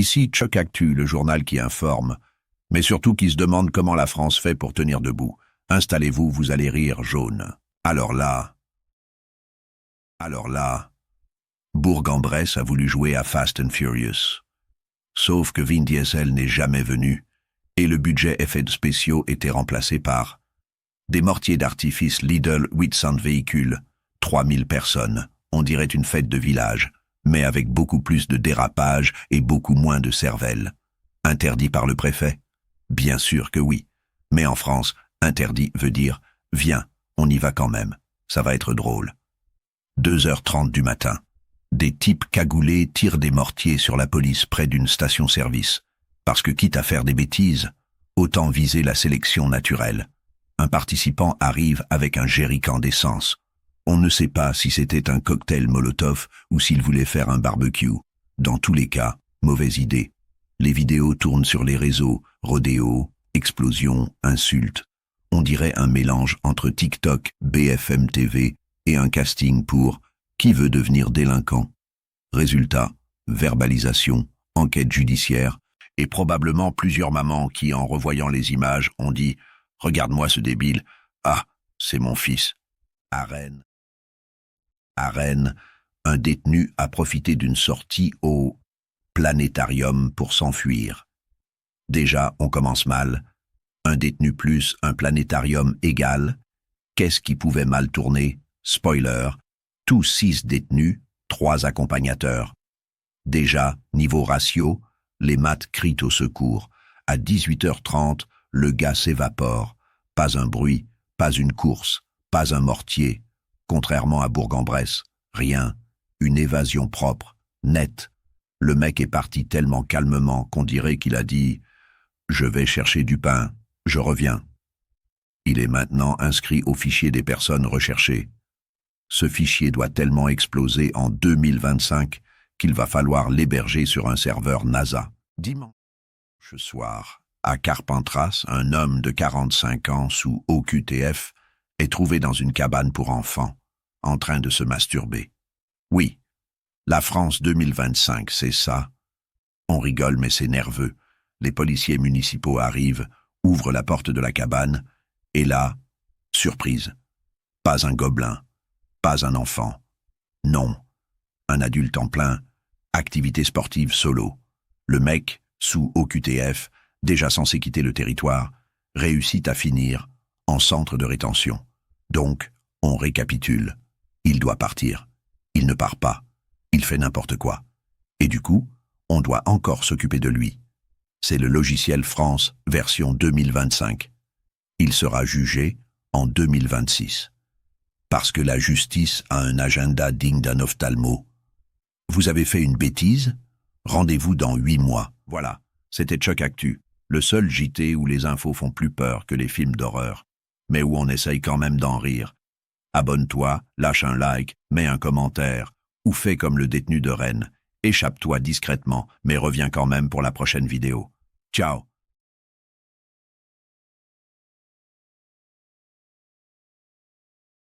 Ici Choc Actu, le journal qui informe, mais surtout qui se demande comment la France fait pour tenir debout. Installez-vous, vous allez rire, jaune. Alors là, Bourg-en-Bresse a voulu jouer à Fast and Furious. Sauf que Vin Diesel n'est jamais venu, et le budget effets spéciaux était remplacé par des mortiers d'artifice Lidl 800 véhicules, 3000 personnes, on dirait une fête de village, mais avec beaucoup plus de dérapage et beaucoup moins de cervelle. Interdit par le préfet? Bien sûr que oui. Mais en France, interdit veut dire « Viens, on y va quand même, ça va être drôle ». 2h30 du matin. Des types cagoulés tirent des mortiers sur la police près d'une station-service. Parce que quitte à faire des bêtises, autant viser la sélection naturelle. Un participant arrive avec un jerrycan d'essence. On ne sait pas si c'était un cocktail Molotov ou s'il voulait faire un barbecue. Dans tous les cas, mauvaise idée. Les vidéos tournent sur les réseaux, rodéo, explosions, insultes. On dirait un mélange entre TikTok, BFM TV et un casting pour « Qui veut devenir délinquant ?» Résultat, verbalisation, enquête judiciaire et probablement plusieurs mamans qui, en revoyant les images, ont dit « Regarde-moi ce débile, ah, c'est mon fils ». À Rennes, un détenu a profité d'une sortie au planétarium pour s'enfuir. Déjà, on commence mal. Un détenu plus un planétarium égal. Qu'est-ce qui pouvait mal tourner? Spoiler, tous 6 détenus, 3 accompagnateurs. Déjà, niveau ratio, les maths crient au secours. À 18h30, le gars s'évapore. Pas un bruit, pas une course, pas un mortier. Contrairement à Bourg-en-Bresse, rien. Une évasion propre, nette. Le mec est parti tellement calmement qu'on dirait qu'il a dit « Je vais chercher du pain, je reviens ». Il est maintenant inscrit au fichier des personnes recherchées. Ce fichier doit tellement exploser en 2025 qu'il va falloir l'héberger sur un serveur NASA. Dimanche soir, à Carpentras, un homme de 45 ans sous OQTF est trouvé dans une cabane pour enfants, en train de se masturber. Oui, la France 2025, c'est ça. On rigole mais c'est nerveux. Les policiers municipaux arrivent, ouvrent la porte de la cabane, et là, surprise, pas un gobelin, pas un enfant. Non, un adulte en plein, activité sportive solo. Le mec, sous OQTF, déjà censé quitter le territoire, réussit à finir en centre de rétention. Donc, on récapitule. Il doit partir. Il ne part pas. Il fait n'importe quoi. Et du coup, on doit encore s'occuper de lui. C'est le logiciel France version 2025. Il sera jugé en 2026. Parce que la justice a un agenda digne d'un ophtalmo. Vous avez fait une bêtise? Rendez-vous dans 8 mois. Voilà, c'était Choc Actu, le seul JT où les infos font plus peur que les films d'horreur, mais où on essaye quand même d'en rire. Abonne-toi, lâche un like, mets un commentaire, ou fais comme le détenu de Rennes. Échappe-toi discrètement, mais reviens quand même pour la prochaine vidéo. Ciao!